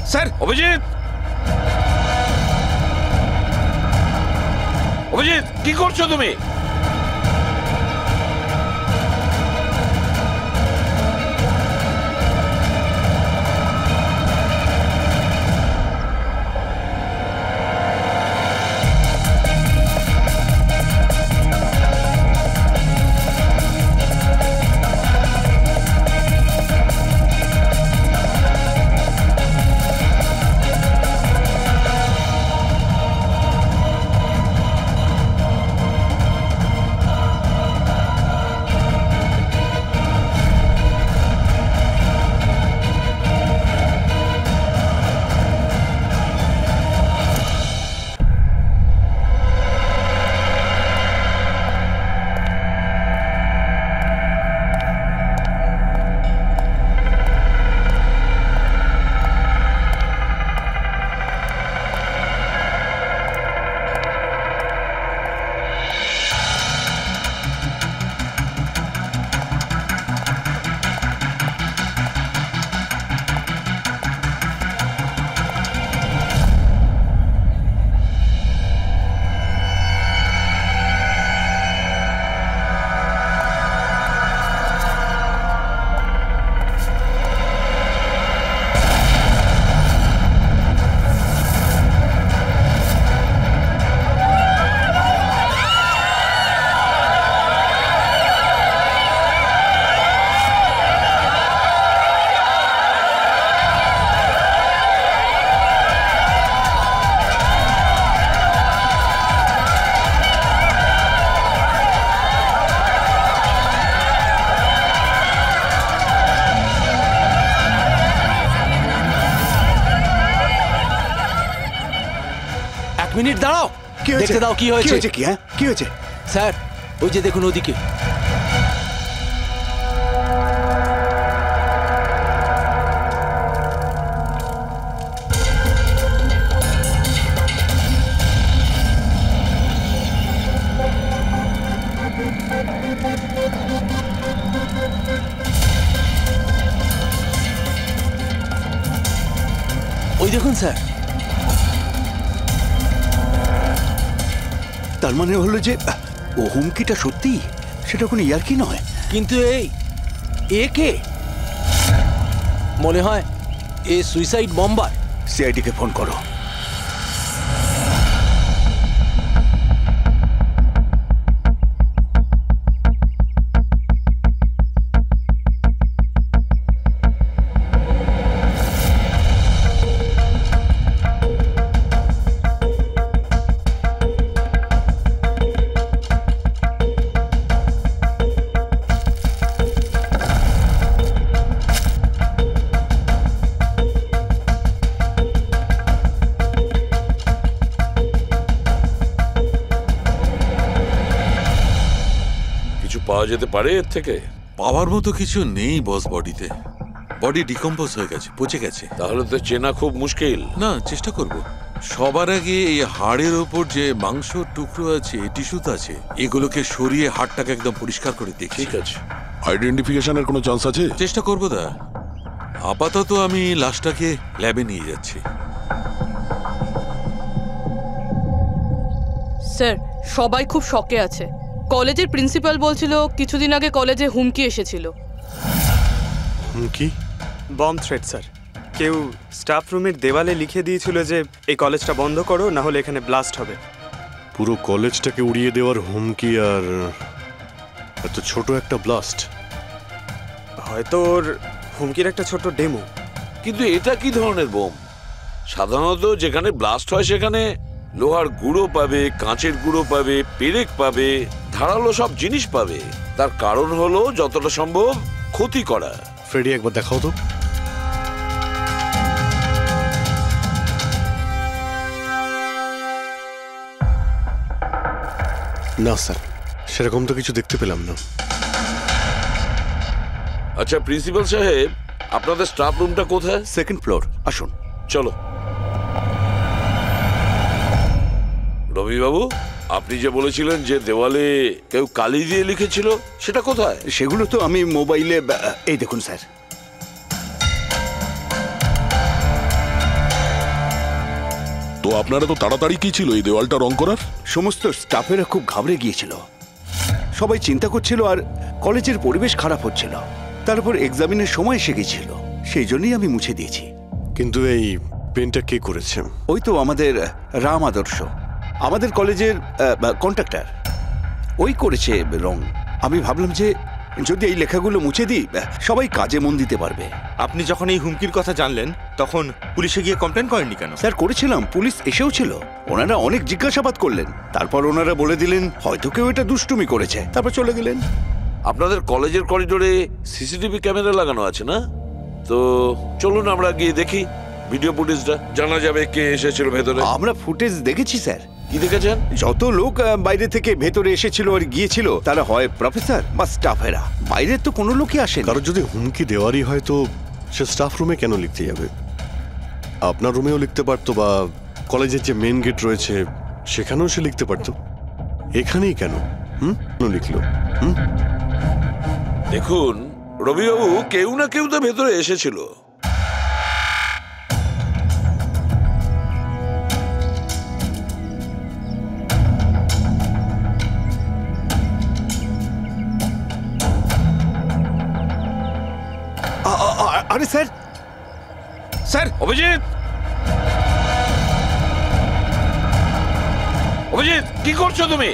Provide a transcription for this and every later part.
Sir. Abhijit, Abhijit কি করছো তুমি? মিনিট দাঁড়াও, কি হয়েছে? দেখতে দাও কি হয়েছে। কি হ্যাঁ কি হয়েছে? স্যার ওই যে দেখুন ওদিকে। ওই দেখুন স্যার। তার মানে হলো যে ও হুমকিটা সত্যি, সেটা কোনো ইয়ার্কি নয়। কিন্তু এই কে মনে হয় এ সুইসাইড বম্বার। সিআইডিকে ফোন করো। পাওয়া যেতে পারে এর থেকে? পাওয়ার মতো কিছু নেই বস, বডিতে বডি ডিকম্পোজ হয়ে গেছে, পচে গেছে। তাহলে তো চেনা খুব মুশকিল। না, চেষ্টা করব। সবার আগে এই হাড়ের ওপর যে মাংস টুকরো আছে, টিস্যুত আছে, এগুলোকে সরিয়ে হাড়টাকে একদম পরিষ্কার করে দেখি। ঠিক আছে। আইডেন্টিফিকেশনের কোনো চান্স আছে? চেষ্টা করবো দা। আপাতত আমি লাশটাকে ল্যাবে নিয়ে যাচ্ছি। স্যার সবাই খুব শকে আছে। কলেজের প্রিন্সিপাল বলছিল কিছুদিন আগে কলেজে হুমকি এসেছিল। হুমকি? Bomb threat sir. কেউ স্টাফ রুমের দেওয়ালে লিখে দিয়েছিল যে এই কলেজটা বন্ধ করো, না হলে এখানে ব্লাস্ট হবে। পুরো কলেজটাকে উড়িয়ে দেওয়ার হুমকি, আর এত ছোট একটা ব্লাস্ট। হয়তো ওর হুমকির একটা ছোট ডেমো। কিন্তু এটা কি ধরনের বোম? সাধারণত যেখানে ব্লাস্ট হয় সেখানে লোহার গুঁড়ো পাবে, কাঁচের গুঁড়ো পাবে, পেরেক পাবে, ধারালো সব জিনিস পাবে। তার কারণ হলো যতটা সম্ভব ক্ষতি করা। ফ্রেডি, একবার দেখাও তো। না স্যার, সেরকম তো কিছু দেখতে পেলাম না। আচ্ছা প্রিন্সিপাল সাহেব, আপনাদের স্টাফ রুমটা কোথায়? সেকেন্ড ফ্লোর, আসুন। চলো। রবি বাবু, আপনি যে বলেছিলেন যে দেওয়ালে কেউ কালি দিয়ে লিখেছিল, সেটা কোথায়? সেগুলো তো আমি মোবাইলে, এই দেখুন স্যার। আপনারা তো তাড়াতাড়ি কি ছিল এই দেওয়ালটা রং করার? সমস্ত স্টাফেরা খুব ঘাবড়ে গিয়েছিল, সবাই চিন্তা করছিল আর কলেজের পরিবেশ খারাপ হচ্ছিল। তারপর এক্সামিনের সময় এসে গেছিল, সেই জন্যই আমি মুছে দিয়েছি। কিন্তু এই পেনটা কে করেছে? ওই তো আমাদের রাম আদর্শ, আমাদের কলেজের কন্ট্রাক্টর, ওই করেছে রং। আমি ভাবলাম যে যদি এই লেখাগুলো মুছে দিই সবাই কাজে মন দিতে পারবে। আপনি যখন এই হুমকির কথা জানলেন তখন পুলিশে গিয়ে কমপ্লেন করেননি কেন? স্যার করেছিলাম, পুলিশ এসেও ছিল, ওনারা অনেক জিজ্ঞাসাবাদ করলেন, তারপর ওনারা বলে দিলেন হয়তো কেউ এটা দুষ্টুমি করেছে, তারপর চলে গেলেন। আপনাদের কলেজের করিডোরে সিসিটিভি ক্যামেরা লাগানো আছে না? তো চলুন আমরা গিয়ে দেখি ভিডিও ফুটেজটা, জানা যাবে কে এসেছিল ভেতরে। আমরা ফুটেজ দেখেছি স্যার। কি দেখেছেন? যত লোক বাইরে থেকে ভেতরে এসেছিল আর গিয়েছিল তারা হয় প্রফেসর বা স্টাফেরা, বাইরের তো কোনো লোকই আসেনি। কারণ যদি হুমকি দেওয়ারই হয় তো সে স্টাফ রুমে কেন লিখতে যাবে? আপনার রুমেও লিখতে পারতো, বা কলেজের যে মেন গেট রয়েছে সেখানেও সে লিখতে পারতো। এখানেই কেন লিখলো? দেখুন রবিবাবু, কেউ না কেউ তো ভেতরে এসেছিল। আরে স্যার, স্যার অভিজিৎ, অভিজিৎ কি করছো তুমি?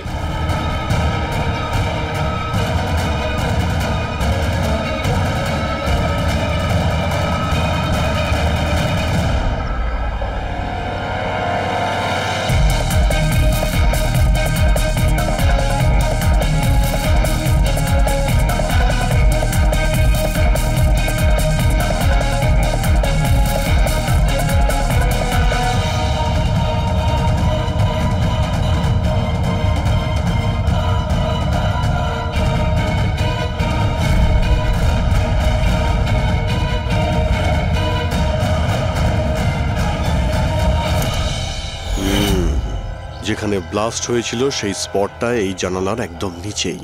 যেখানে ব্লাস্ট হয়েছিল সেই স্পটটা এই জানালার একদম নিচেই,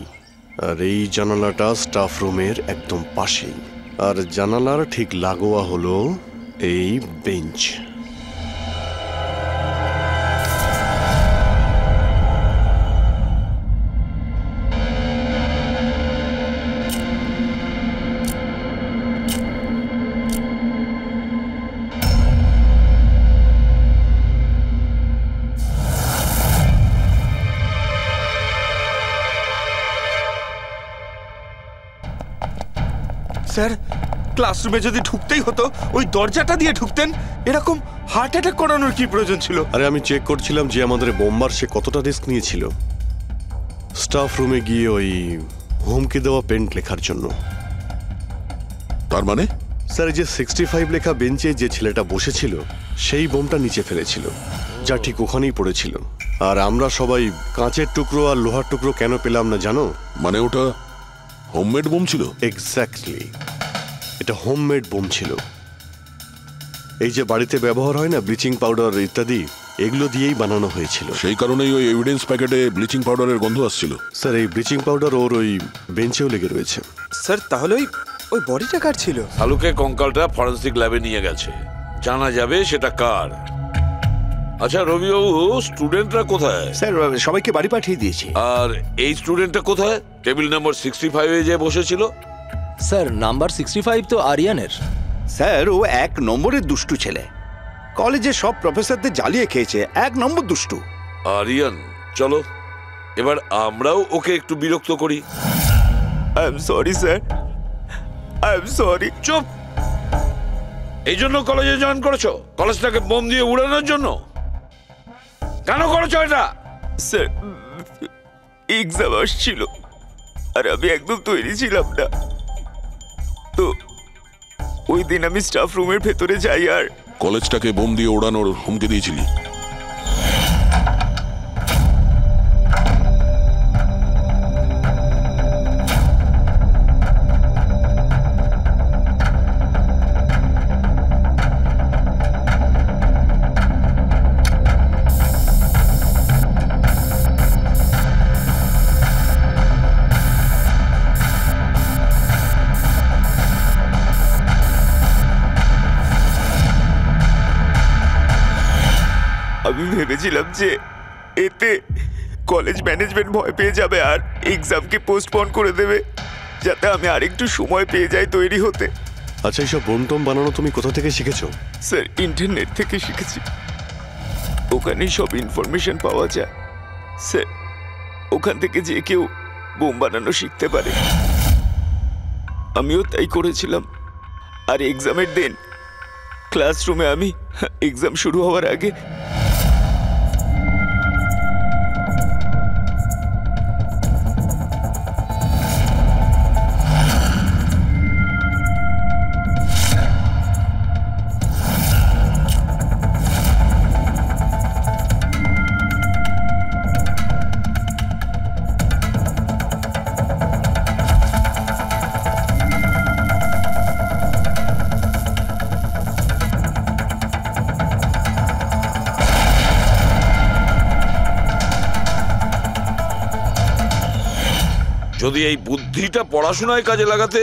আর এই জানালাটা স্টাফ রুমের একদম পাশেই, আর জানালার ঠিক লাগোয়া হলো এই বেঞ্চ। স্যার, ক্লাসরুমে যদি ঢুকতেই হতো ওই দরজাটা দিয়ে ঢুকতেন, এরকম হার্ট অ্যাটাক করানোর কি প্রয়োজন ছিল? আরে আমি চেক করছিলাম যে আমাদের বোম্বার সে কতটা রিস্ক নিয়েছিল স্টাফ রুমে গিয়ে ওই হুমকি দেওয়া পেন্ট লেখার জন্য। তার মানে স্যার, যে 65 লেখা বেঞ্চে যে ছেলেটা বসেছিল সেই বোমটা নিচে ফেলেছিল, যা ঠিক ওখানেই পড়েছিল। আর আমরা সবাই কাঁচের টুকরো আর লোহার টুকরো কেন পেলাম না জানো? মানে ওটা হোমমেড বোম ছিল? এক্স্যাক্টলি, এটা হোমমেড বোম ছিল। এই যে বাড়িতে ব্যবহার হয় না ব্লিচিং পাউডার ইত্যাদি, এগুলো দিয়েই বানানো হয়েছিল। সেই কারণেই ওই এভিডেন্স প্যাকেটে ব্লিচিং পাউডারের গন্ধ আসছিল। স্যার, এই ব্লিচিং পাউডার ওর ওই বেঞ্চেও লেগে রয়েছে। স্যার তাহলে ওই বডিটা কার ছিল? শালুকে কঙ্কালটা ফরেন্সিক ল্যাবে নিয়ে গেছে, জানা যাবে সেটা কার। আচ্ছা রবিবাবু, স্টুডেন্টরা কোথায়? স্যার সবাইকে বাড়ি পাঠিয়ে দিয়েছি। আর এই স্টুডেন্টটা কোথায়? টেবিল নাম্বার 65 যে বসেছিল। স্যার নাম্বার 65 তো আরিয়ানের। স্যার ও 1 নম্বরের দুষ্টু ছেলে, কলেজের সব প্রফেসরদের জ্বালিয়ে খেয়েছে, 1 নম্বর দুষ্টু। আরিয়ান, চলো এবার আমরাও ওকে একটু বিরক্ত করি। I am sorry sir, I am sorry. চুপ! এই জন্য কলেজে জয়েন করেছো? কলেজটাকে বোম দিয়ে উড়ানোর জন্য? কেন করেছো এটা? স্যার, এক্সাম আসছিল আর আমি একদম তৈরি ছিলাম না, তো ওই দিন আমি স্টাফ রুমের ভেতরে যাই আর কলেজটাকে বোম দিয়ে ওড়ানোর হুমকি দিয়েছিলি? আমি ভেবেছিলাম যে এতে কলেজ ম্যানেজমেন্ট ভয় পেয়ে যাবে আর এক্সামকে পোস্টপোন করে দেবে, যাতে আমি আরেকটু সময় পেয়ে যাই তৈরি হতে। আচ্ছা, এইসব বোম বানানো তুমি কোথা থেকে শিখেছো? স্যার, ইন্টারনেট থেকে শিখেছি। ওখানে সব ইনফরমেশন পাওয়া যায় স্যার। ওখান থেকে যে কেউ বোম বানানো শিখতে পারে। আমিও তাই করেছিলাম। আর এক্সামের দিন ক্লাসরুমে আমি এক্সাম শুরু হওয়ার আগে যদি এই বুদ্ধিটা পড়াশোনায় কাজে লাগাতে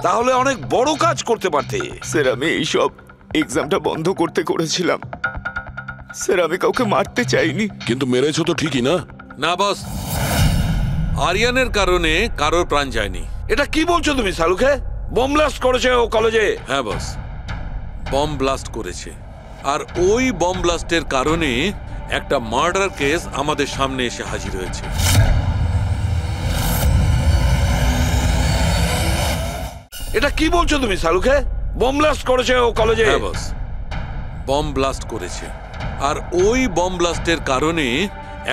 তাহলে অনেক বড় কাজ করতে পারতে। স্যার, আমি এইসব এক্সামটা বন্ধ করতে করেছিলাম স্যার। আমি কাউকে মারতে চাইনি। কিন্তু মেরেছো তো ঠিকই না? না বস, আরিয়ানের কারণে কারোর প্রাণ যায়নি। এটা কি বলছো তুমি সালুকে? বোম ব্লাস্ট করেছে ও কলেজে? হ্যাঁ বস, বম ব্লাস্ট করেছে। আর ওই বম ব্লাস্টের কারণে একটা মার্ডার কেস আমাদের সামনে এসে হাজির হয়েছে। এটা কি বলছো তুমি সালুকে? বোম ব্লাস্ট করেছে ও কলেজে? হ্যাঁ বস, বম ব্লাস্ট করেছে। আর ওই বম ব্লাস্টের কারণে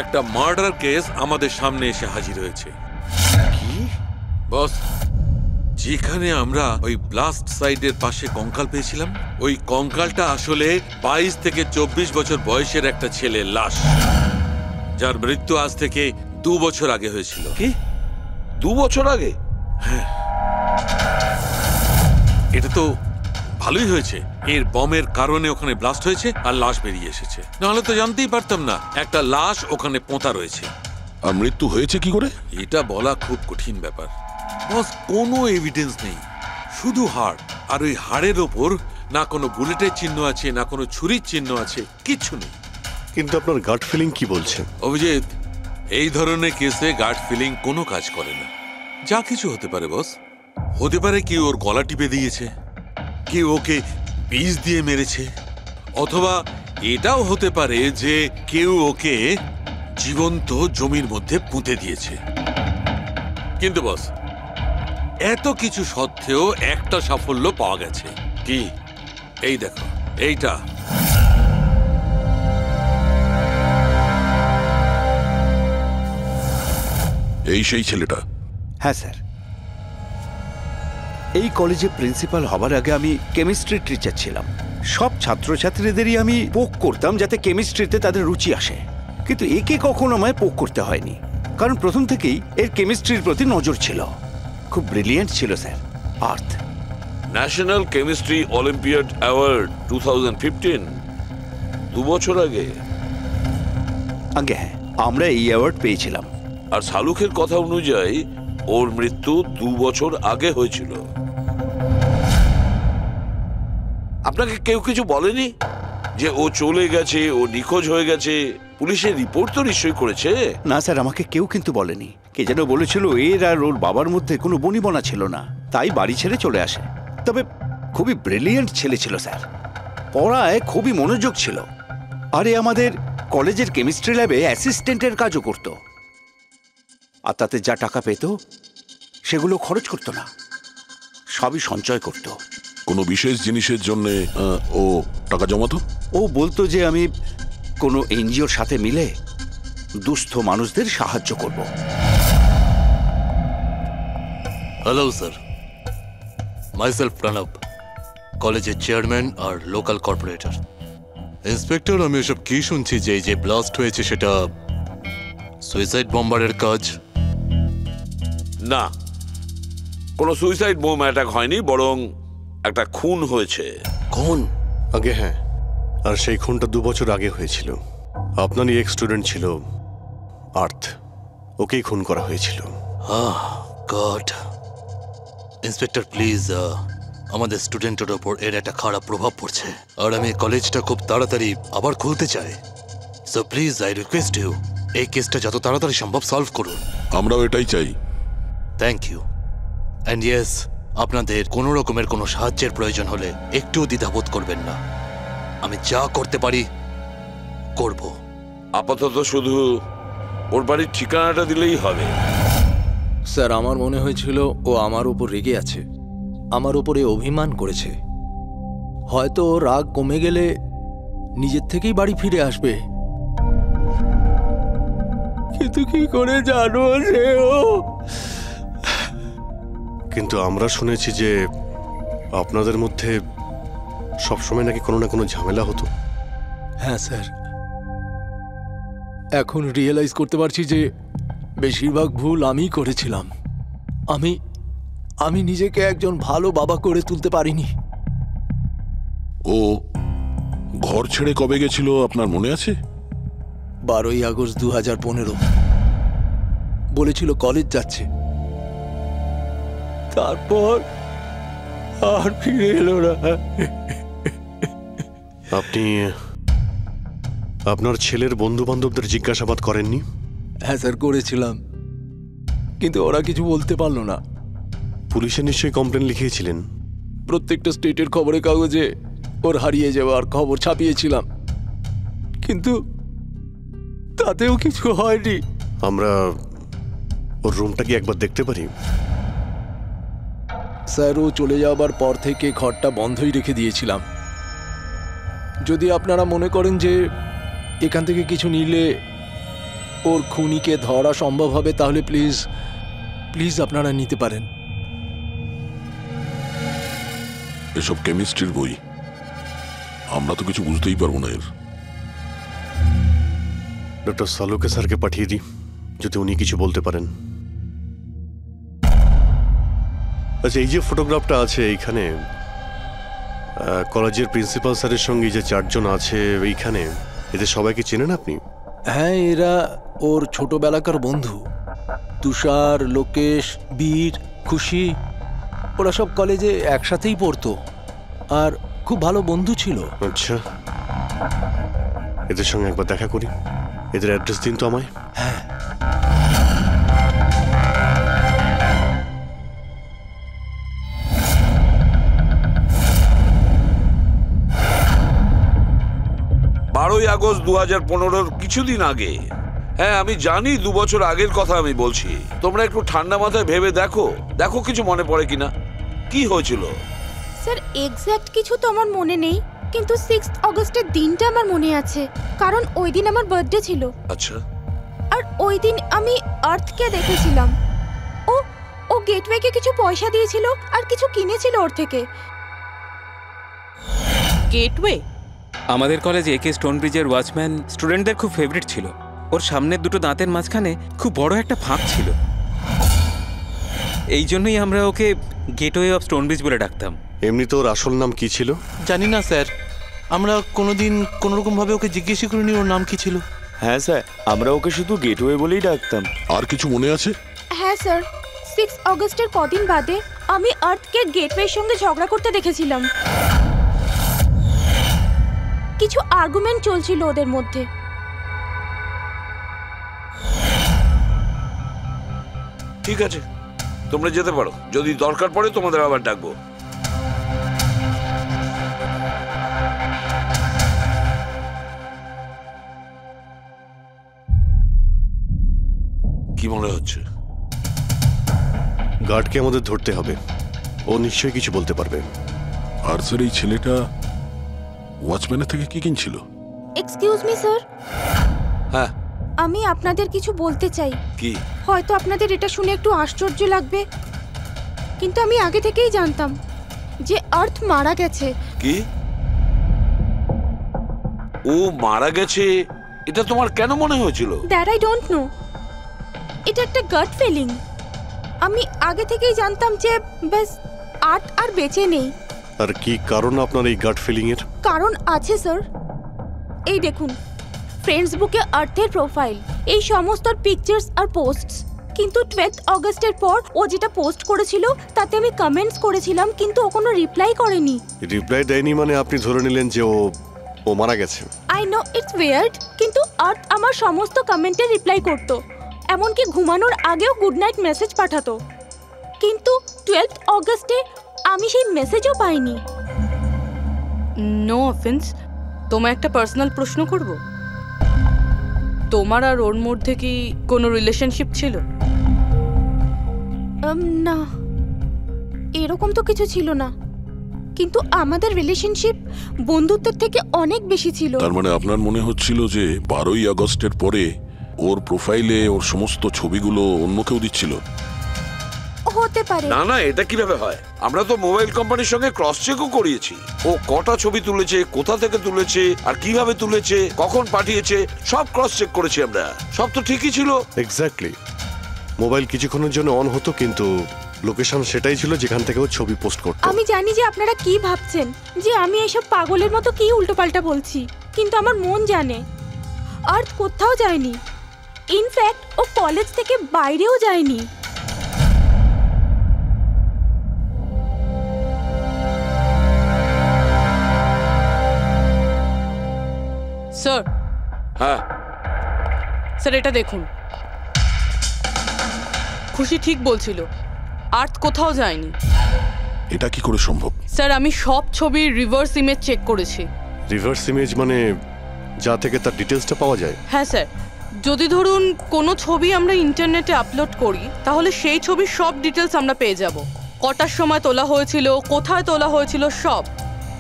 একটা মার্ডার কেস আমাদের সামনে এসে হাজির হয়েছে। কি বস, যেখানে আমরা ওই ব্লাস্ট সাইটের পাশে কঙ্কাল পেয়েছিলাম, ওই কঙ্কালটা আসলে 22 থেকে 24 বছর বয়সের একটা ছেলের লাশ, যার মৃত্যু আজ থেকে 2 বছর আগে হয়েছিল। কি 2 বছর আগে? এটা তো ভালোই হয়েছে, এর বমের কারণে ওখানে ব্লাস্ট হয়েছে আর লাশ বেরিয়ে এসেছে। নাহলে তো জানতেই পারতাম না একটা লাশ ওখানে পোঁতা রয়েছে। আর মৃত্যু হয়েছে কি করে? এটা বলা খুব কঠিন ব্যাপার বস। কোনো এভিডেন্স নেই, শুধু হাড়। আর ওই হাড়ের ওপর না কোনো বুলেটের চিহ্ন আছে, না কোনো ছুরির চিহ্ন আছে, কিচ্ছু নেই। কিন্তু আপনার গাট ফিলিং কি বলছে? অভিজিৎ, এই ধরনের কেসে গাট ফিলিং কোনো কাজ করে না। যা কিছু হতে পারে বস। হতে পারে কেউ ওর গলা টিপে দিয়েছে, কেউ ওকে বিষ দিয়ে মেরেছে, অথবা এটাও হতে পারে যে কেউ ওকে জীবন্ত জমির মধ্যে পুঁতে দিয়েছে। কিন্তু বস, এত কিছু সত্ত্বেও একটা সাফল্য পাওয়া গেছে। কি? এই দেখো, এইটা। এই সেই ছেলেটা? হ্যাঁ স্যার, এই কলেজে প্রিন্সিপাল হবার আগে আমি কেমিস্ট্রি টিচার ছিলাম। সব ছাত্রছাত্রীদেরই আমি পোক করতাম যাতে কেমিস্ট্রিতে তাদের রুচি আসে, কিন্তু একে কখনো আমায় পোক করতে হয়নি, কারণ প্রথম থেকেই এর কেমিস্ট্রির প্রতি নজর ছিল। খুব ব্রিলিয়েন্ট ছিল স্যার। আর্থ ন্যাশনাল কেমিস্ট্রি অলিম্পিয়াড অ্যাওয়ার্ড 2015, 2 বছর আগে। আগে হ্যাঁ, আমরা এই অ্যাওয়ার্ড পেয়েছিলাম। আর শালুকের কথা অনুযায়ী ওর মৃত্যু 2 বছর আগে হয়েছিল। আপনাকে কেউ কিছু বলেনি যে ও চলে গেছে, ও নিখোঁজ হয়ে গেছে? পুলিশের রিপোর্ট তো নিশ্চয়ই করেছে? না স্যার, আমাকে কেউ কিন্তু বলেনি। কে যেন বলেছিল এর আর ওর বাবার মধ্যে কোনো বনিবনা ছিল না, তাই বাড়ি ছেড়ে চলে আসে। তবে খুবই ব্রিলিয়েন্ট ছেলে ছিল স্যার, পড়ায় খুবই মনোযোগ ছিল। আরে আমাদের কলেজের কেমিস্ট্রি ল্যাবে অ্যাসিস্ট্যান্টের কাজও করত। আর তাতে যা টাকা পেত সেগুলো খরচ করতো না, সবই সঞ্চয় করত। কোনো বিশেষ জিনিসের জন্য ও টাকা জমাতো? ও বলতো যে আমি কোনো এনজিওর সাথে মিলে দুস্থ মানুষদের সাহায্য করব। হ্যালো স্যার, মাইসেলফ প্রণব, কলেজের চেয়ারম্যান আর লোকাল কর্পোরেটর। ইন্সপেক্টর, আমি এসব কি শুনছি যে এই যে ব্লাস্ট হয়েছে সেটা সুইসাইড বম্বারের কাজ? না, কোনো সুইসাইড বোম অ্যাটাক হয়নি, বরং একটা খুন হয়েছে। খুন? আগে হ্যাঁ, আর সেই খুনটা 2 বছর আগে হয়েছিল। আপনারই এক স্টুডেন্ট ছিল আর্থ, ওকেই খুন করা হয়েছিল। গড। ইন্সপেক্টর প্লিজ, আমাদের স্টুডেন্টের ওপর এর একটা খারাপ প্রভাব পড়ছে, আর আমি কলেজটা খুব তাড়াতাড়ি আবার খুলতে চাই। So please I request you এই কেসটা যত তাড়াতাড়ি সম্ভব সলভ করুন। আমরাও এটাই চাই। Thank you. অ্যান্ড ইয়েস, আপনাদের কোনো রকমের কোনো সাহায্যের প্রয়োজন হলে একটুও দ্বিধাবোধ করবেন না। আমি যা করতে পারি করব। আপাতত শুধু ওর বাড়ির ঠিকানাটা দিলেই হবে। স্যার, আমার মনে হয়েছিল ও আমার উপর রেগে আছে, আমার উপরে অভিমান করেছে। হয়তো ওর রাগ কমে গেলে নিজের থেকেই বাড়ি ফিরে আসবে। কিন্তু কি করে জানো যে ও? কিন্তু আমরা শুনেছি যে আপনাদের মধ্যে সবসময় নাকি কোনো না কোনো ঝামেলা হতো। হ্যাঁ স্যার, এখন রিয়েলাইজ করতে পারছি যে বেশিরভাগ ভুল আমিই করেছিলাম। আমি নিজেকে একজন ভালো বাবা করে তুলতে পারিনি। ও ঘর ছেড়ে কবে গেছিল আপনার মনে আছে? 12ই আগস্ট 2015 বলেছিল কলেজ যাচ্ছে, তারপর আর ফিরে এলো না। আপনি আপনার ছেলের বন্ধু বান্ধবদের জিজ্ঞাসাবাদ করেননি? হ্যাঁ স্যার, করেছিলাম, কিন্তু ওরা কিছু বলতে পারলো না। পুলিশে নিশ্চয়ই কমপ্লেন লিখিয়েছিলেন? প্রত্যেকটা স্টেটের খবরের কাগজে ওর হারিয়ে যাওয়ার খবর ছাপিয়েছিলাম, কিন্তু তাতেও কিছু হয়নি। আমরা ওর রুমটা কি একবার দেখতে পারি? স্যার, ও চলে যাওয়ার পর থেকে ঘরটা বন্ধই রেখে দিয়েছিলাম। যদি আপনারা মনে করেন যে এখান থেকে কিছু নিলে ওর খুনিকে ধরা সম্ভব হবে, তাহলে প্লিজ প্লিজ আপনারা নিতে পারেন। এসব কেমিস্ট্রির বই, আমরা তো কিছু বুঝতেই পারবো না এর। ডক্টর সালুকে স্যারকে পাঠিয়ে দিই, যদি উনি কিছু বলতে পারেন। আচ্ছা, এই যে ফটোগ্রাফটা আছে এইখানে, কলেজের প্রিন্সিপাল স্যারের সঙ্গে যে 4 জন আছে এইখানে, এদের সবাইকে চেনেন আপনি? হ্যাঁ, এরা ওর ছোটবেলাকার বন্ধু। তুষার, লোকেশ, বীর, খুশি, ওরা সব কলেজে একসাথেই পড়তো আর খুব ভালো বন্ধু ছিল। আচ্ছা, এদের সঙ্গে একবার দেখা করি। এদের অ্যাড্রেস দিন তো আমায়। হ্যাঁ, বারোই আগস্ট 2015 কিছুদিন আগে। হ্যাঁ, আমি জানি 2 বছর আগের কথা আমি বলছি। তোমরা একটু ঠান্ডা মাথায় ভেবে দেখো দেখো কিছু মনে পড়ে কিনা, কি হয়েছিল। স্যার, এক্স্যাক্ট কিছু তো আমার মনে নেই, কিন্তু 6 অগস্টের দিনটা আমার মনে আছে, কারণ ওই দিন আমার বার্থডে ছিল। আচ্ছা, আর ওই দিন আমি আর্থকে দেখেছিলাম। ও গেটওয়েকে কিছু পয়সা দিয়েছিল আর কিছু কিনেছিল ওর থেকে। গেটওয়ে? আমাদের কলেজে একে স্টোনব্রিজের ওয়াচম্যান স্টুডেন্টদের খুব ফেভারিট ছিল। ওর সামনের দুটো দাঁতের মাঝখানে খুব বড় একটা ফাঁক ছিল, এই জন্যই আমরা ওকে গেটওয়ে অফ স্টোনব্রিজ বলে ডাকতাম। এমনি তো ওর আসল নাম কি ছিল? জানি না স্যার, আমরা কোনোদিন কোনোরকমভাবে ওকে জিজ্ঞেসই করিনি ওর নাম কি ছিল। হ্যাঁ স্যার, আমরা ওকে শুধু গেটওয়ে বলেই ডাকতাম। আর কিছু মনে আছে? হ্যাঁ স্যার, 6 অগস্টের কদিন বাদে আমি আর্থকে গেটওয়ের সঙ্গে ঝগড়া করতে দেখেছিলাম। কিছু আর্গুমেন্ট চলছিল ওদের মধ্যে। ঠিক আছে, তোমরা যেতে পারো। যদি দরকার পড়ে তোমাদের আবার ডাকবো। কি মনে হচ্ছে? গার্ডকে আমাদের ধরতে হবে, ও নিশ্চয়ই কিছু বলতে পারবে। আর স্যার, এই ছেলেটা ওয়াচম্যানের থেকে কি কিনছিল? এক্সকিউজ মি স্যার, হ্যাঁ, আমি আপনাদের কিছু বলতে চাই। কি? হয়তো আপনাদের এটা শুনে একটু আশ্চর্য লাগবে, কিন্তু আমি আগে থেকেই জানতাম যে আর্থ মারা গেছে। কি? ও মারা গেছে এটা তোমার কেন মনে হয়েছিল? দ্যাট আই ডোন্ট নো, এটা একটা গাট ফিলিং। আমি আগে থেকেই জানতাম যে ব্যাস আর্থ আর বেঁচে নেই। আর কি কারণ আপনার এই গাট ফিলিং এর? কারণ আছে স্যার, এই দেখুন ফ্রেন্ডস বুকে আর্থের প্রোফাইল, এই সমস্ত পিকচার্স আর পোস্টস। কিন্তু 12 অগস্টের পর ও যেটা পোস্ট করেছিল তাতে আমি কমেন্টস করেছিলাম, কিন্তু ও কোনো রিপ্লাই করেনি। রিপ্লাই দেয়নি মানে আপনি ধরে নিলেন যে ও ও মারা গেছে। আই নো ইটস ওয়ার্ড, কিন্তু আর্থ আমার সমস্ত কমেন্টে রিপ্লাই করত, এমনকি ঘুমানোর আগেও গুড নাইট মেসেজ পাঠাতো। কিন্তু 12 অগস্টে আমি সেই মেসেজও পাইনি। নো অফেন্স, তোমায় একটা পার্সোনাল প্রশ্ন করব। তোমার আর ওর মধ্যে কি কোনো রিলেশনশিপ ছিল? না, এরকম তো কিছু ছিল না, কিন্তু আমাদের রিলেশনশিপ বন্ধুত্বের থেকে অনেক বেশি ছিল। তার মানে আপনার মনে হচ্ছিল যে 12ই আগস্টের পরে ওর প্রোফাইলে ওর সমস্ত ছবিগুলো অন্য কেউ দিচ্ছিল? হতে পারে। না না, এটা কিভাবে হয়? আমরা তো মোবাইল কোম্পানির সঙ্গে ক্রস চেকও করিয়েছি। ও কটা ছবি তুলেছে, কোথা থেকে তুলেছে, আর কিভাবে তুলেছে, কখন পাঠিয়েছে, সব ক্রস চেক করেছি আমরা। সব তো ঠিকই ছিল। এক্স্যাক্টলি। মোবাইল কিছুক্ষণের জন্য অন হতো, কিন্তু লোকেশন সেটাই ছিল যেখান থেকে ও ছবি পোস্ট করতো। আমি জানি যে আপনারা কি ভাবছেন, যে আমি এসব পাগলের মতো কি উল্টোপাল্টা বলছি, কিন্তু আমার মন জানে আর্থ কোথাও যায়নি। ইনফ্যাক্ট ও কলেজ থেকে বাইরেও যায়নি। স্যার। হ্যাঁ স্যার, এটা দেখুন। খুশি ঠিক বলছিল, আর্থ কোথাও যায়নি। এটা কি করে সম্ভব? স্যার, আমি সব ছবির রিভার্স ইমেজ চেক করেছি। রিভার্স ইমেজ মানে যা থেকে তার ডিটেলসটা পাওয়া যায়? হ্যাঁ স্যার, যদি ধরুন কোনো ছবি আমরা ইন্টারনেটে আপলোড করি, তাহলে সেই ছবির সব ডিটেলস আমরা পেয়ে যাব। কটার সময় তোলা হয়েছিল, কোথায় তোলা হয়েছিল, সব।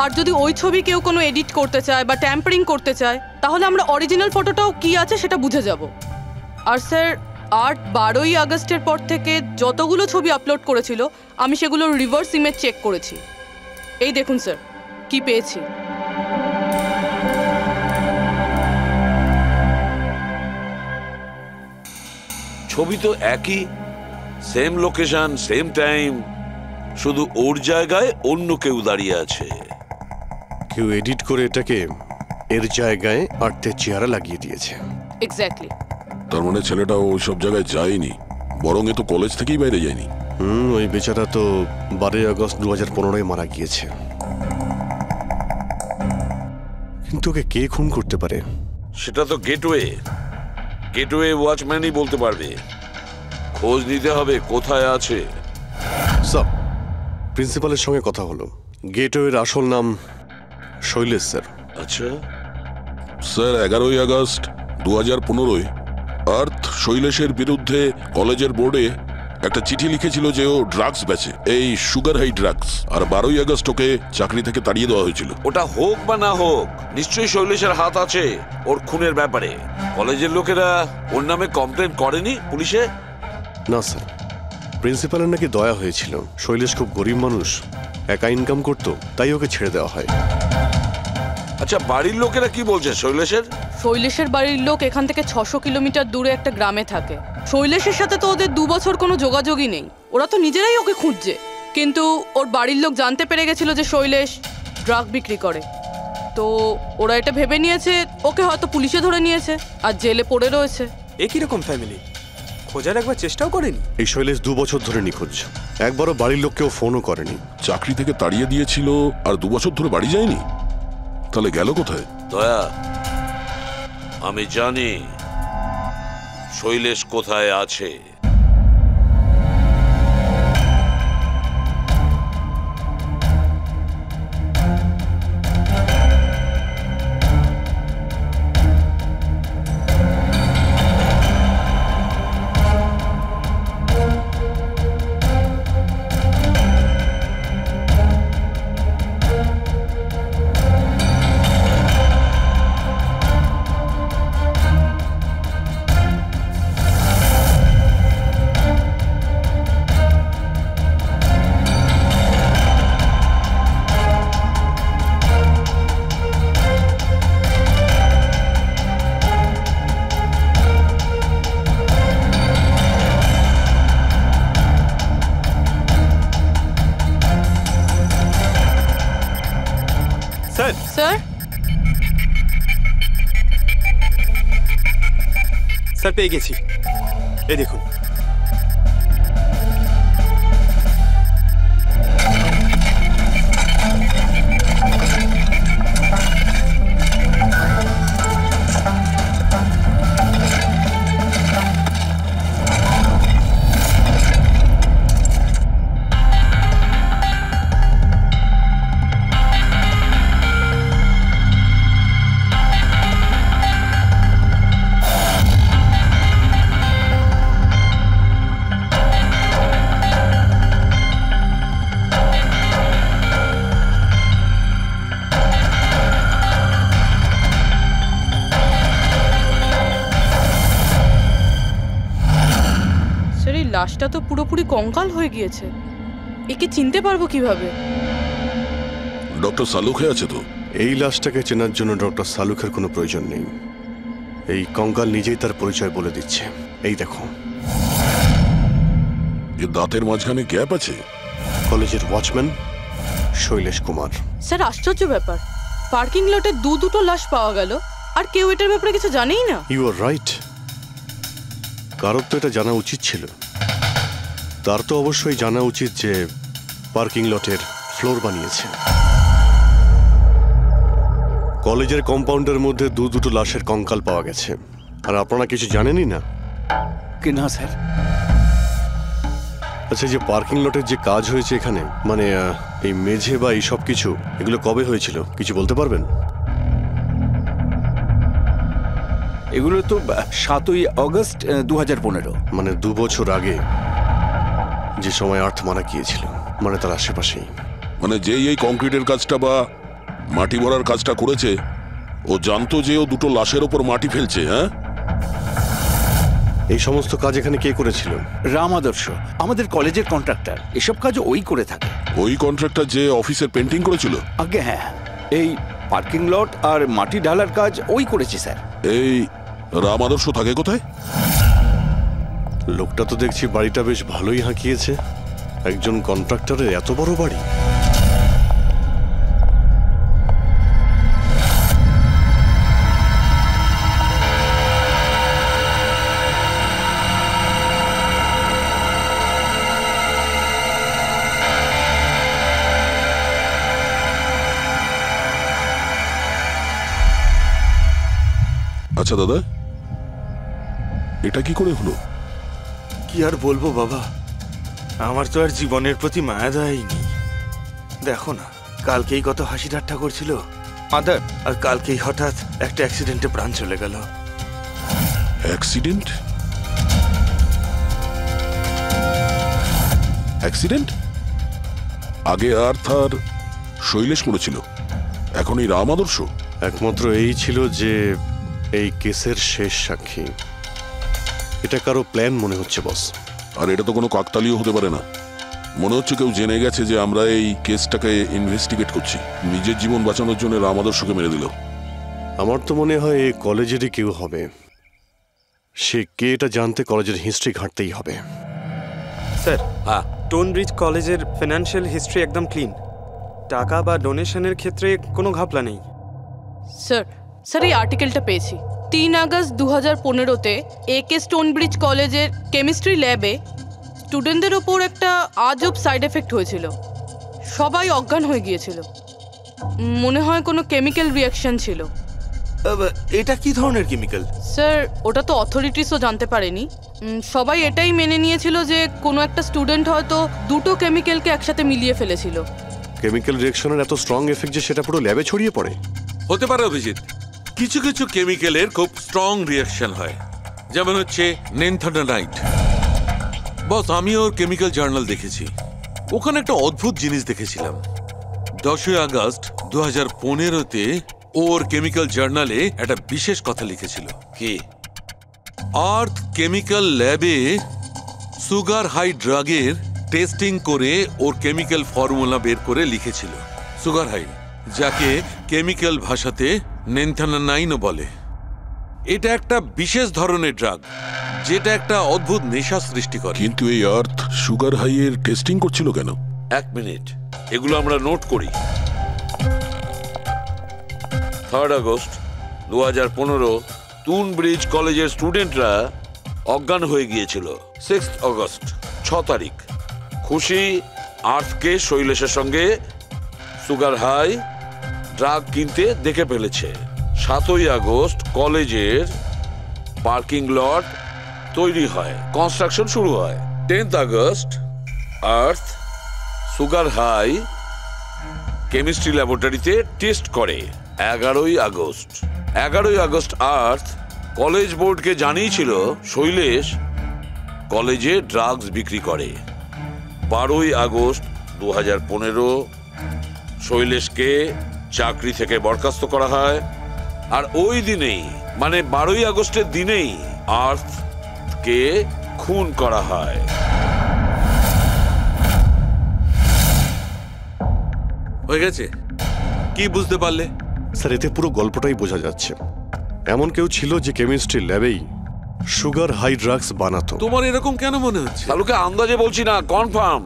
আর যদি ওই ছবি কেউ কোনো এডিট করতে চায় বা ট্যাম্পারিং করতে চায়, তাহলে আমরা অরিজিনাল ফটোটাও কি আছে সেটা বুঝে যাব। আর স্যার, আর্ট 12ই আগস্টের পর থেকে যতগুলো ছবি আপলোড করেছিল, আমি সেগুলোর রিভার্স ইমেজ চেক করেছি। এই দেখুন স্যার, কি পেয়েছি। ছবি তো একই, সেম লোকেশন, সেম টাইম, শুধু ওর জায়গায় অন্য কেউ দাঁড়িয়ে আছে। কেউ এডিট করে এটাকে এর জায়গায় আর্থের চেহারা লাগিয়ে দিয়েছে। এক্স্যাক্টলি। তার মানে ছেলেটা ওই সব জায়গায় যায়নি, বরং এ তো কলেজ থেকেই বাইরে যায়নি। ওই বেচারা তো 12ই আগস্ট 2015 মারা গিয়েছে। কিন্তু ওকে কে খুন করতে পারে? সেটা তো গেটওয়ে ওয়াচম্যানই বলতে পারবে। খোঁজ নিতে হবে কোথায় আছে। স্যার, প্রিন্সিপালের সঙ্গে কথা হলো। গেটওয়ের আসল নাম শৈলেশ স্যার। আচ্ছা স্যার, 11ই আগস্ট 2015 আর্থ শৈলেশের বিরুদ্ধে কলেজের বোর্ডে একটা চিঠি লিখেছিল যে ও ড্রাগস বেচে, এই সুগার হাই ড্রাগস। আর 12ই আগস্ট ওকে চাকরি থেকে তাড়িয়ে দেওয়া হয়েছিল। ওটা হোক বা না হোক, নিশ্চয়ই শৈলেশের হাত আছে ওর খুনের ব্যাপারে। কলেজের লোকেরা ওর নামে কমপ্লেন করেনি পুলিশে? না স্যার, প্রিন্সিপালের নাকি দয়া হয়েছিল। শৈলেশ খুব গরিব মানুষ, একা ইনকাম করতো, তাই ওকে ছেড়ে দেওয়া হয়। আচ্ছা, বাড়ির লোকেরা কি বলছে শৈলেশের? শৈলেশের বাড়ির লোক এখান থেকে 600 কিলোমিটার দূরে একটা গ্রামে থাকে। শৈলেশের সাথে তো ওদের 2 বছর কোনো যোগাযোগই নেই। ওরা তো নিজেরাই ওকে খুঁজছে। কিন্তু ওর বাড়ির লোক জানতে পেরে গেছিল যে শৈলেশ ড্রাগ বিক্রি করে, তো ওরা এটা ভেবে নিয়েছে ওকে হয়তো পুলিশে ধরে নিয়েছে আর জেলে পড়ে রয়েছে। এ কিরকম ফ্যামিলি? খোঁজার একবার চেষ্টাও করেনি? এই শৈলেশ 2 বছর ধরে নিখোঁজ, একবারও বাড়ির লোককেও ফোনও করেনি। চাকরি থেকে তাড়িয়ে দিয়েছিল আর 2 বছর ধরে বাড়ি যায়নি, তাহলে গেল কোথায়? দয়া, আমি জানি শৈলেশ কোথায় আছে। স্যার, স্যার পেয়ে গেছি, এই দেখুন। লাশটা তো পুরোপুরি কঙ্কাল হয়ে গিয়েছে। একে চিনতে পারবো কিভাবে? ডক্টর সালুখে আছে তো? এই লাশটাকে চেনার জন্য ডক্টর সালুখের কোনো প্রয়োজন নেই। এই কঙ্কাল নিজেই তার পরিচয় বলে দিচ্ছে। এই দেখো, এর দাঁতের মাঝখানে গ্যাপ আছে। কলেজের ওয়াচম্যান শৈলেশ কুমার। স্যার, আশ্চর্য ব্যাপার, পার্কিং লটে দুটো লাশ পাওয়া গেল আর কেউ এটার ব্যাপারে কিছু জানেই না। You are right. কারোর তো এটা জানা উচিত ছিল। তার তো অবশ্যই জানা উচিত যে পার্কিং লটের ফ্লোর বানিয়েছে। কলেজের কম্পাউন্ডের মধ্যে দুটো লাশের কঙ্কাল পাওয়া গেছে, আর আপনারা কিছু জানেনই না। কি না স্যার? আচ্ছা, যে পার্কিং লটের যে কাজ হয়েছে এখানে, মানে এই মেঝে বা এই সব কিছু, এগুলো কবে হয়েছিল কিছু বলতে পারবেন? এগুলো তো 7ই অগস্ট 2015। মানে 2 বছর আগে, যে সময় আর্থ মারা গিয়েছিল, মানে তার আশেপাশেই। মানে যেই এই কংক্রিটের কাজটা বা মাটি ভরার কাজটা করেছে, ও জানতো যে ও দুটো লাশের ওপর মাটি ফেলছে। হ্যাঁ, এই সমস্ত কাজ এখানে কে করেছিল? রাম আদর্শ, আমাদের কলেজের কন্ট্রাক্টর। এসব কাজ ওই করে থাকে। ওই কন্ট্রাক্টর যে অফিসের পেন্টিং করেছিল? আগে হ্যাঁ, এই পার্কিং লট আর মাটি ঢালার কাজ ওই করেছে স্যার। এই রাম আদর্শ থাকে কোথায়? লোকটা তো দেখছি বাড়িটা বেশ ভালোই হাঁকিয়েছে। একজন কন্ট্রাক্টরের এত বড় বাড়ি। আচ্ছা দাদা, এটা কি করে হলো? কি আর বলবো বাবা, আমার তো আর জীবনের প্রতি মায়া দয়াই নেই। দেখো না, কালকেই কত হাসি ঠাট্টা করছিল আদার, আর কালকেই হঠাৎ একটা অ্যাক্সিডেন্টে প্রাণ চলে গেল। অ্যাক্সিডেন্ট? অ্যাক্সিডেন্ট? আগে আর্থ আর শৈলেশ করেছিল, এখন এই রাম আদর্শ। একমাত্র এই ছিল যে এই কেসের শেষ সাক্ষী। এটা কারো প্ল্যান মনে হচ্ছে বস। আর এটা তো কোনো কাকতালীয় হতে পারে না। মনে হচ্ছে কেউ জেনে গেছে যে আমরা এই কেসটাকে ইনভেস্টিগেট করছি। নিজের জীবন বাঁচানোর জন্য রাম আদর্শকে মেরে দিল। আমার তো মনে হয় এই কলেজেরই কেউ হবে। সে কে এটা জানতে কলেজের হিস্ট্রি ঘাঁটতেই হবে। স্যার, হ্যাঁ, স্টোনব্রিজ কলেজের ফিনান্সিয়াল হিস্ট্রি একদম ক্লিন। টাকা বা ডোনেশনের ক্ষেত্রে কোনো ঘাপলা নেই। স্যার এই আর্টিকেলটা পেয়েছি। 3 আগস্ট 2015-তে একে স্টোনব্রিজ কলেজের কেমিস্ট্রি ল্যাবে স্টুডেন্টদের ওপর একটা আজব সাইড এফেক্ট হয়েছিল। সবাই অজ্ঞান হয়ে গিয়েছিল। মনে হয় কোনো কেমিক্যাল রিয়াকশন ছিল। এটা কি ধরনের কেমিক্যাল? স্যার, ওটা তো অথরিটিসও জানতে পারেনি। সবাই এটাই মেনে নিয়েছিল যে কোনো একটা স্টুডেন্ট হয়তো দুটো কেমিক্যালকে একসাথে মিলিয়ে ফেলেছিল। কেমিক্যাল রিঅ্যাকশনের এত স্ট্রং এফেক্ট যে সেটা পুরো ল্যাবে ছড়িয়ে পড়ে। হতে পারে অভিজিৎ, কিছু কিছু কেমিক্যালের খুব স্ট্রং রিয়াকশন হয়, যেমন হচ্ছে নেনথানাইট। বস, আমি ওর কেমিক্যাল জার্নাল দেখেছি। ওখানে একটা অদ্ভুত জিনিস দেখেছিলাম। 10 আগস্ট 2015-তে ওর কেমিক্যাল জার্নালে একটা বিশেষ কথা লিখেছিল। কি? আর্থ কেমিক্যাল ল্যাবে সুগার হাই ড্রাগের টেস্টিং করে ওর কেমিক্যাল ফর্মুলা বের করে লিখেছিল সুগার হাই, যাকে কেমিক্যাল ভাষাতে নেনথানাইনও বলে। এটা একটা বিশেষ ধরনের ড্রাগ, যেটা একটা অদ্ভুত নেশা সৃষ্টি করে। কিন্তু এই আর্থ সুগার হাইয়ের টেস্টিং করছিল কেন? 1 মিনিট, এগুলো আমরা নোট করি। 3 আগস্ট 2015 স্টোনব্রিজ কলেজের স্টুডেন্টরা অজ্ঞান হয়ে গিয়েছিল। 6 আগস্ট 6 তারিখ খুশি আর্থকে শৈলেশের সঙ্গে সুগার হাই ড্রাগ কিনতে দেখে ফেলেছে। 7 আগস্ট কলেজের পার্কিং লট তৈরি হয়, কনস্ট্রাকশন শুরু হয়। 10 আগস্ট আর্থ সুগার হাই কেমিস্ট্রি ল্যাবরেটরিতে টেস্ট করে। 11 আগস্ট আর্থ কলেজ বোর্ডকে জানিয়েছিল শৈলেশ কলেজে ড্রাগস বিক্রি করে। 12 আগস্ট 2015 শৈলেশকে চাকরি থেকে বরখাস্ত করা হয়। আর ওই দিনেই, মানে 12 আগস্টের দিনেই আর্থকে খুন করা হয়। হয়ে গেছে? কি বুঝতে পারলে? স্যার, এতে পুরো গল্পটাই বোঝা যাচ্ছে। এমন কেউ ছিল যে কেমিস্ট্রি ল্যাবেই সুগার হাই ড্রাগস বানাতো। তোমার এরকম কেন মনে হচ্ছে? তাহলে আন্দাজে বলছি না, কনফার্ম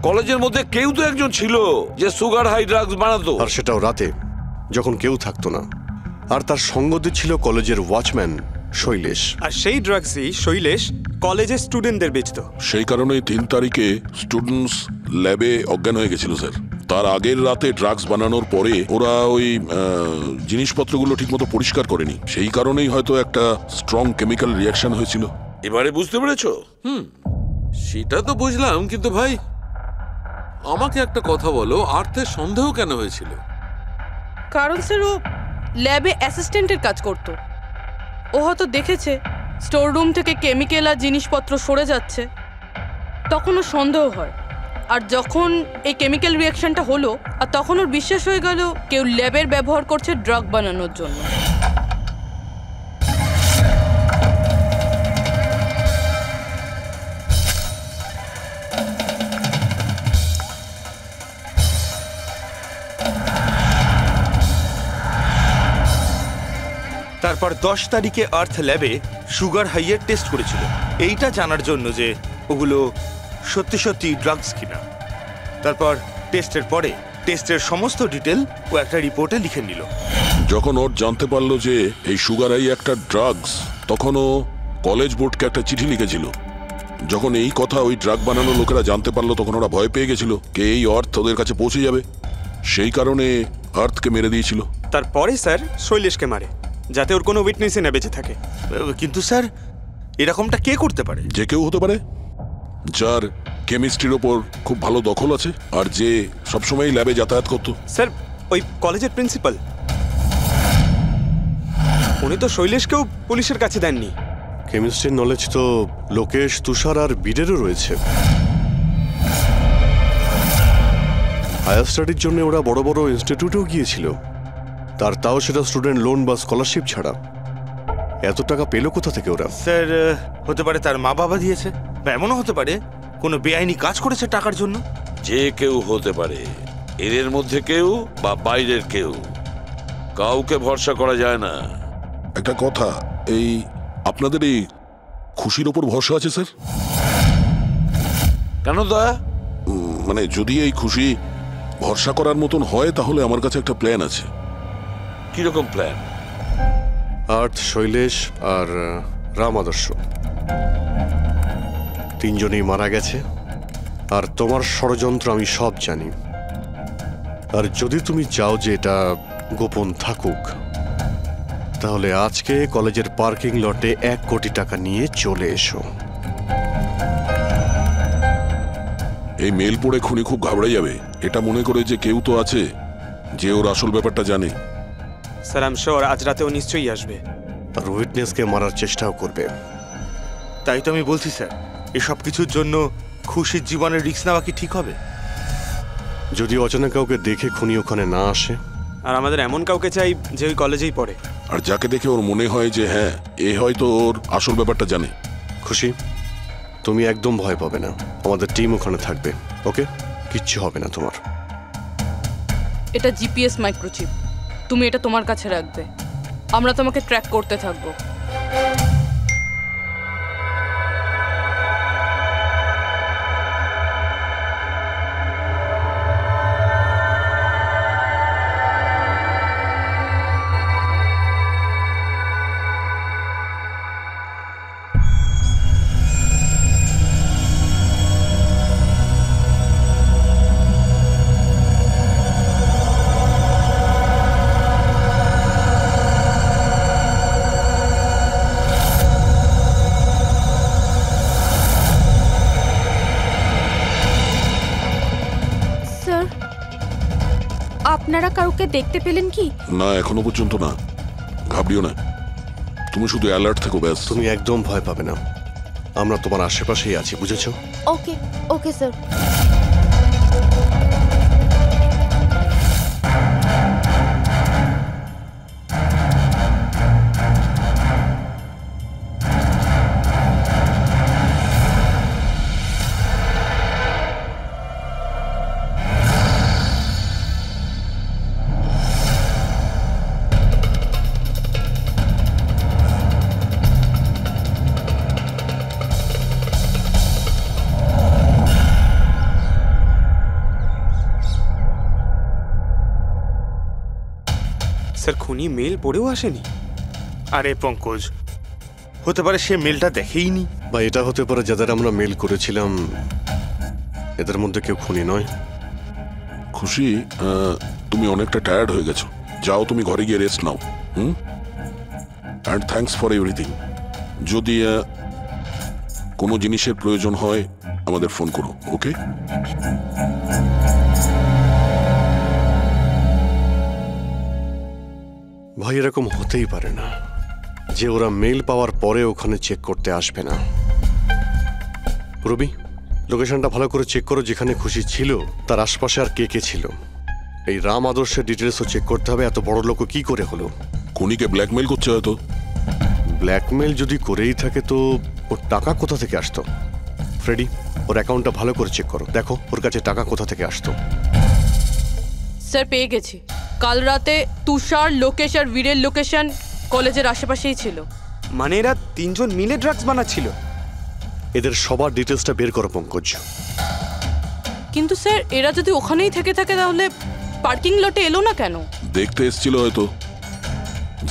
কলেজের মধ্যে কেউ তো একজন ছিল যে সুগার হাই ড্রাগস বানাতো। আর সেটাও রাতে, যখন কেউ থাকতো না। আর তার সঙ্গ দিচ্ছিল কলেজের ওয়াচম্যান শৈলেশ। আর সেই ড্রাগসই শৈলেশ কলেজের স্টুডেন্টদের বেচতো। সেই কারণেই 3 তারিখে স্টুডেন্টস ল্যাবে অজ্ঞান হয়ে গেছিল স্যার। তার আগের রাতে ড্রাগস বানানোর পরে ওরা ওই জিনিসপত্রগুলো ঠিকমতো পরিষ্কার করেনি, সেই কারণেই হয়তো একটা স্ট্রং কেমিক্যাল রিয়াকশন হয়েছিল। এবারে বুঝতে পেরেছো? সেটা তো বুঝলাম, কিন্তু ভাই আমাকে একটা কথা বলো, আর্থের সন্দেহ কেন হয়েছিল? কারণ স্যার ও ল্যাবে অ্যাসিস্ট্যান্টের কাজ করতো। ও হয়তো দেখেছে স্টোর রুম থেকে কেমিক্যাল আর জিনিসপত্র সরে যাচ্ছে, তখন ওর সন্দেহ হয়। আর যখন এই কেমিক্যাল রিয়াকশনটা হলো, আর তখন ওর বিশ্বাস হয়ে গেল কেউ ল্যাবের ব্যবহার করছে ড্রাগ বানানোর জন্য। তারপর 10 তারিখে আর্থ ল্যাবে সুগার হাইয়ের টেস্ট করেছিল, এইটা জানার জন্য যে ওগুলো সত্যি সত্যি ড্রাগস কিনা। তারপর টেস্টের পরে টেস্টের সমস্ত ডিটেল ও একটা রিপোর্টে লিখে নিল। যখন ওর জানতে পারলো যে এই সুগার হাই একটা ড্রাগস, তখন ও কলেজ বোর্ডকে একটা চিঠি লিখেছিল। যখন এই কথা ওই ড্রাগ বানানো লোকেরা জানতে পারলো, তখন ওরা ভয় পেয়ে গেছিল কে এই আর্থ ওদের কাছে পৌঁছে যাবে, সেই কারণে আর্থকে মেরে দিয়েছিল। তারপরে স্যার শৈলেশকে মারে, যাতে ওর কোনো উইটনেসই না বেঁচে থাকে। কিন্তু স্যার, এরকমটা কে করতে পারে? যে কেউ হতে পারে যার কেমিস্ট্রির ওপর খুব ভালো দখল আছে, আর যে সবসময় ল্যাবে যাতায়াত করতো। স্যার, ওই কলেজের প্রিন্সিপাল, উনি তো শৈলেশকেও পুলিশের কাছে দেননি। কেমিস্ট্রির নলেজ তো লোকেশ, তুষার আর বীরেরও রয়েছে। হায়ার স্টাডির জন্য ওরা বড় বড় ইনস্টিটিউটেও গিয়েছিল, তাও সেটা স্টুডেন্ট লোন বা স্কলারশিপ ছাড়া। এত টাকা পেলো কোথা থেকে ওরা? স্যার, হতে পারে তার মা বাবা দিয়েছে, বা এমনও হতে পারে কোনো বেআইনি কাজ করেছে টাকার জন্য। যে কেউ হতে পারে, এদের মধ্যে কেউ বা বাইরের কেউ, কাউকে ভরসা করা যায় না। একটা কথা, এই আপনাদের এই খুশির ওপর ভরসা আছে স্যার? কেন দা? মানে যদি এই খুশি ভরসা করার মতন হয়, তাহলে আমার কাছে একটা প্ল্যান আছে। কিরকম প্ল্যান? আর্থ, শৈলেশ আর রাম আদর্শ তিনজনেই মারা গেছে, আর তোমার ষড়যন্ত্র আমি সব জানি। আর যদি তুমি চাও যে এটা গোপন থাকুক, তাহলে আজকে কলেজের পার্কিং লটে 1 কোটি টাকা নিয়ে চলে এসো। এই মেল পড়ে খুনি খুব ঘাবড়ে যাবে, এটা মনে করে যে কেউ তো আছে যে ওর আসল ব্যাপারটা জানে। স্যার, আই এম শিওর আজ রাতেও নিশ্চয়ই আসবে। আর উইটনেসকে মারার চেষ্টাও করবে। তাই তো আমি বলছি স্যার, এসব কিছুর জন্য খুশির জীবনের রিস্ক নেওয়া কি ঠিক হবে? যদি অচেনা কাউকে দেখে খুনি ওখানে না আসে। আর আমাদের এমন কাউকে চাই যে ওই কলেজেই পড়ে, আর যাকে দেখে ওর মনে হয় যে হ্যাঁ, এ হয়তো ওর আসল ব্যাপারটা জানে। খুশি, তুমি একদম ভয় পাবে না, আমাদের টিম ওখানে থাকবে। ওকে, কিচ্ছু হবে না তোমার। এটা জিপিএস মাইক্রোচিপ, তুমি এটা তোমার কাছে রাখবে। আমরা তোমাকে ট্র্যাক করতে থাকবো। আপনারা কাউকে দেখতে পেলেন কি? না, এখনো পর্যন্ত না। ঘাবড়িও না, তুমি শুধু অ্যালার্ট থেকো ব্যাস। তুমি একদম ভয় পাবে না, আমরা তোমার আশেপাশেই আছি, বুঝেছো? ওকে ওকে স্যার। স্যার খুনি মেল পড়েও আসেনি? আরে পঙ্কজ, হতে পারে সে মেলটা দেখেইনি। বা এটা হতে পারে যাদের আমরা মেল করেছিলাম এদের মধ্যে কেউ খুনি নয়। খুশি, তুমি অনেকটা টায়ার্ড হয়ে গেছো, যাও তুমি ঘরে গিয়ে rest now. And thanks for everything. যদি কোনো জিনিসের প্রয়োজন হয় আমাদের ফোন করো, ওকে? ভাই এরকম হতেই পারে না যে ওরা মেল পাওয়ার পরে ওখানে চেক করতে আসবে না। রবি, লোকেশনটা ভালো করে চেক করো যেখানে খুশি ছিল তার আশপাশে আর কে কে ছিল। এই রাম আদর্শের ডিটেলসও চেক করতে হবে। এত বড় লোক কি করে হলো? খুনিকে ব্ল্যাকমেল করছে হয়তো। ব্ল্যাকমেল যদি করেই থাকে তো ওর টাকা কোথা থেকে আসতো? ফ্রেডি, ওর অ্যাকাউন্টটা ভালো করে চেক করো, দেখো ওর কাছে টাকা কোথা থেকে আসতো। স্যার পেয়ে গেছি। কাল রাতে তুষার, লোকেশ আর বীরের লোকেশন কলেজের আশেপাশেই ছিল। মানে এরা তিনজন মিলে ড্রাগস বানাচ্ছিল? এদের সবার ডিটেলসটা বের করো পঙ্কজ। কিন্তু স্যার এরা যদি ওখানেই থেকে থাকে তাহলে পার্কিং লটে এলো না কেন? দেখতে এসেছিল হয়তো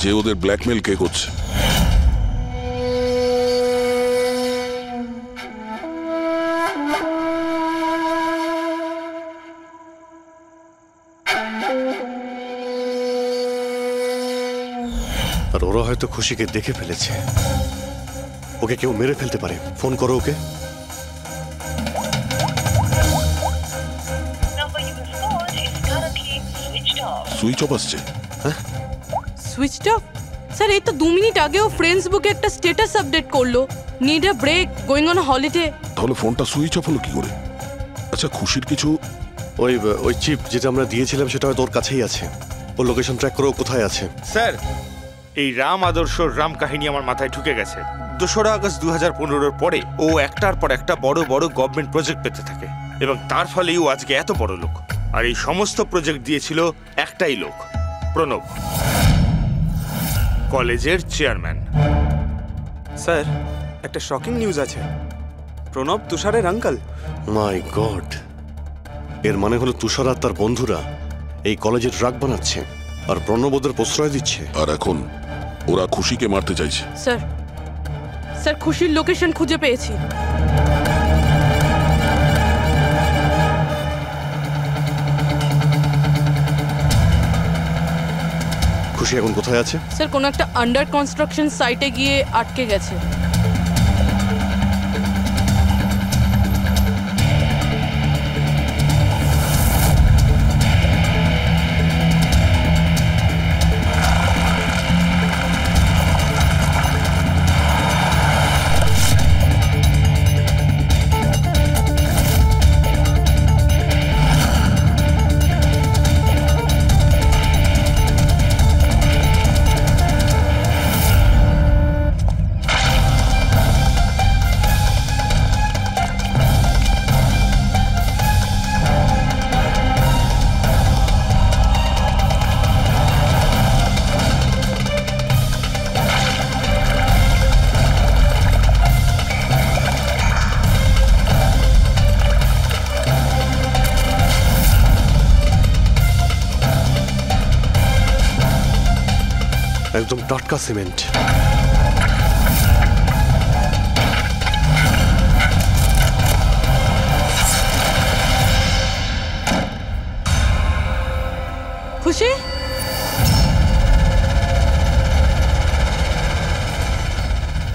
যে ওদের ব্ল্যাকমেল কে করছে। আর ওরা হয়তো খুশিকে দেখে ফেলেছে, ওকে কেউ মেরে ফেলতে পারে। ফোন করো ওকে। সুইচ অফ আসছে। Switched off? স্যার এই তো 2 মিনিট আগেও ফ্রেন্ডস বুকে একটা স্ট্যাটাস আপডেট করলো, need a break, going on holiday. তাহলে ফোনটা সুইচ অফ হলো কি করে? আচ্ছা, খুশির কিছু ওই চিপ যেটা আমরা দিয়েছিলাম সেটা হয়তো ওর কাছেই আছে। ওর লোকেশন ট্র্যাক করো, কোথায় আছে। স্যার, এই রাম আদর্শর রাম কাহিনী আমার মাথায় ঢুকে গেছে। 2রা আগস্ট 2015-র পরে ও একটার পর একটা বড় বড় গভর্নমেন্ট প্রজেক্ট পেতে থাকে এবং তার ফলেই ও আজকে এত বড় লোক। আর এই সমস্ত প্রজেক্ট দিয়েছিল একটাই লোক, প্রণব, কলেজের চেয়ারম্যান। স্যার একটা শকিং নিউজ আছে, প্রণব তুষারের আঙ্কেল। মাই গড, এর মানে হলো তুষার আর তার বন্ধুরা এই কলেজে ড্রাগ বানাচ্ছে আর প্রণব ওদের প্রশ্রয় দিচ্ছে। আর এখন ওরা খুশিকে মারতে চাইছে। স্যার স্যার খুশির লোকেশন খুঁজে পেয়েছি। খুশি এখন কোথায় আছে? স্যার কোনো একটা আন্ডার কনস্ট্রাকশন সাইটে গিয়ে আটকে গেছে। একদম টাটকা সিমেন্ট। খুশি?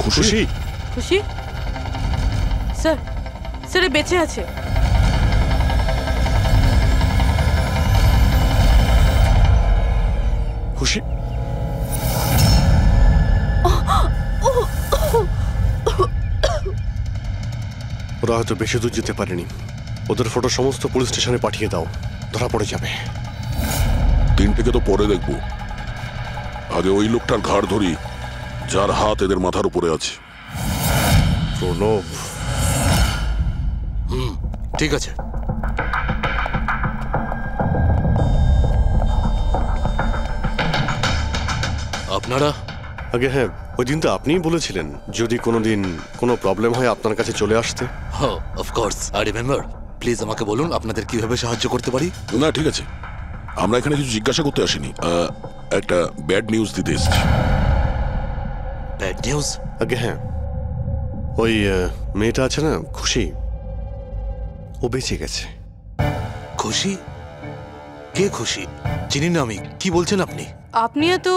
খুশি? খুশি? স্যার স্যার বেঁচে আছে। খুশি? ওরা হয়তো বেশি দূর যেতে পারেনি। ওদের ফটো সমস্ত পুলিশ স্টেশনে পাঠিয়ে দাও, ধরা পড়ে যাবে। 3টেকে তো পরে দেখবো, আগে ওই লোকটার ঘাড় ধরি যার হাত এদের মাথার উপরে আছে। প্রণব। ঠিক আছে। আপনারা? আগে হ্যাঁ, ওই দিন তো আপনিই বলেছিলেন যদি কোনোদিন কোনো প্রবলেম হয় আপনার কাছে চলে আসতে। হ্যাঁ, অফকোর্স আই রিমেম্বার। প্লিজ আমাকে বলুন আপনাদের কিভাবে সাহায্য করতে পারি। না ঠিক আছে, আমরা এখানে কিছু জিজ্ঞাসা করতে আসিনি। একটা ব্যাড নিউজ দিতে এসেছি। Bad news? আগে হ্যাঁ, ওই মেয়েটা আছে না, খুশি, ও বেঁচে গেছে। খুশি? কে খুশি? চিনি না আমি। কি বলছেন আপনি? আপনি এত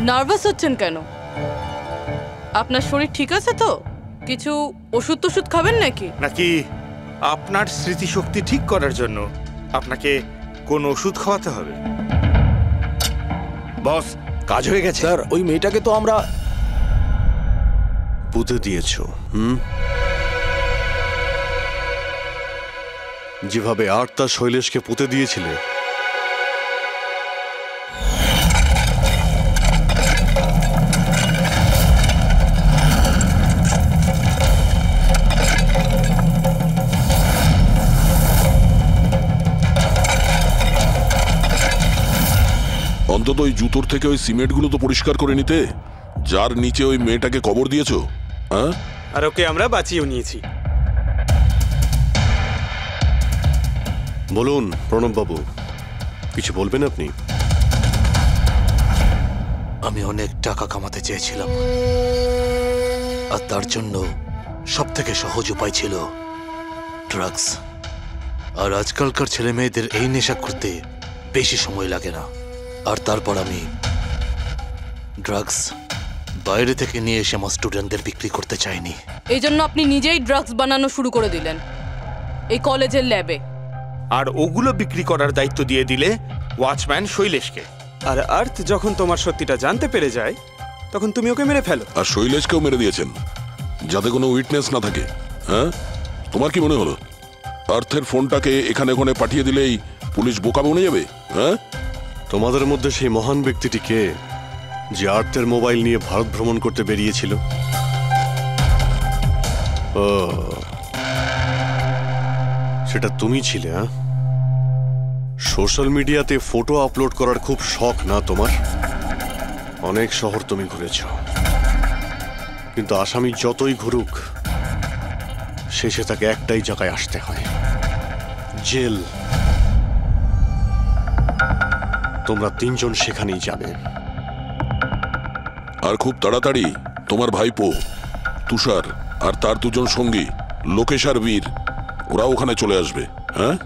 নার্ভাস হচ্ছেন কেন? আপনার শরীর ঠিক আছে তো? কিছু ওষুধ টষুধ খাবেন নাকি? নাকি আপনার স্মৃতিশক্তি ঠিক করার জন্য আপনাকে কোন ওষুধ খাওয়াতে হবে? বস, কাজ হয়ে গেছে। স্যার, ওই মেয়েটাকে তো আমরা পুঁতে দিয়েছো। যেভাবে আর্তা শৈলেশকে পুঁতে দিয়েছিলে, অন্তত ওই জুতোর থেকে ওই সিমেন্টগুলো তো পরিষ্কার করে নিতে, যার নিচে ওই মেয়েটাকে কবর দিয়েছো। হ্যাঁ, আর ওকে আমরা বাঁচিয়েও নিয়েছি। বলুন প্রণববাবু, কিছু বলবেন আপনি? আমি অনেক টাকা কামাতে চেয়েছিলাম, আর তার জন্য সব থেকে সহজ উপায় ছিল ড্রাগস। আর আজকালকার ছেলে মেয়েদের এই নেশা করতে বেশি সময় লাগে না। আর তারপর আমি ড্রাগস বাইরে থেকে নিয়ে এসে আমার স্টুডেন্টদের বিক্রি করতে চাইনি। এই জন্য আপনি নিজেই ড্রাগস বানানো শুরু করে দিলেন এই কলেজের ল্যাবে। আর ওগুলো বিক্রি করার দায়িত্ব দিয়ে দিলে ওয়াচম্যান শৈলেশকে। আর আর্থ যখন তোমার সত্যিটা জানতে পেরে যায়, তখন তুমি ওকে মেরে ফেলো। আর শৈলেশকেও মেরে দিয়েছেন, যাতে কোনো উইটনেস না থাকে। হ্যাঁ, তোমার কি মনে হলো আর্থের ফোনটাকে এখানে ওখানে পাঠিয়ে দিলেই পুলিশ বোকা বনে যাবে? হ্যাঁ, তোমাদের মধ্যে সেই মহান ব্যক্তিটি কে, যে আর্থের মোবাইল নিয়ে ভারত ভ্রমণ করতে বেরিয়েছিল? ও, সেটা তুমি ছিলে? হ্যাঁ, সোশ্যাল মিডিয়াতে ফটো আপলোড করার খুব শখ না তোমার? অনেক শহর তুমি ঘুরেছ, কিন্তু আসামি যতই ঘুরুক শেষে তাকে একটাই জায়গায় আসতে হয়, জেল। তোমরা তিনজন সেখানেই যাবে। আর খুব তাড়াতাড়ি তোমার ভাইপো তুষার আর তার দুজন সঙ্গী লোকেশ আর বীর, ওরা ওখানে চলে আসবে। হ্যাঁ,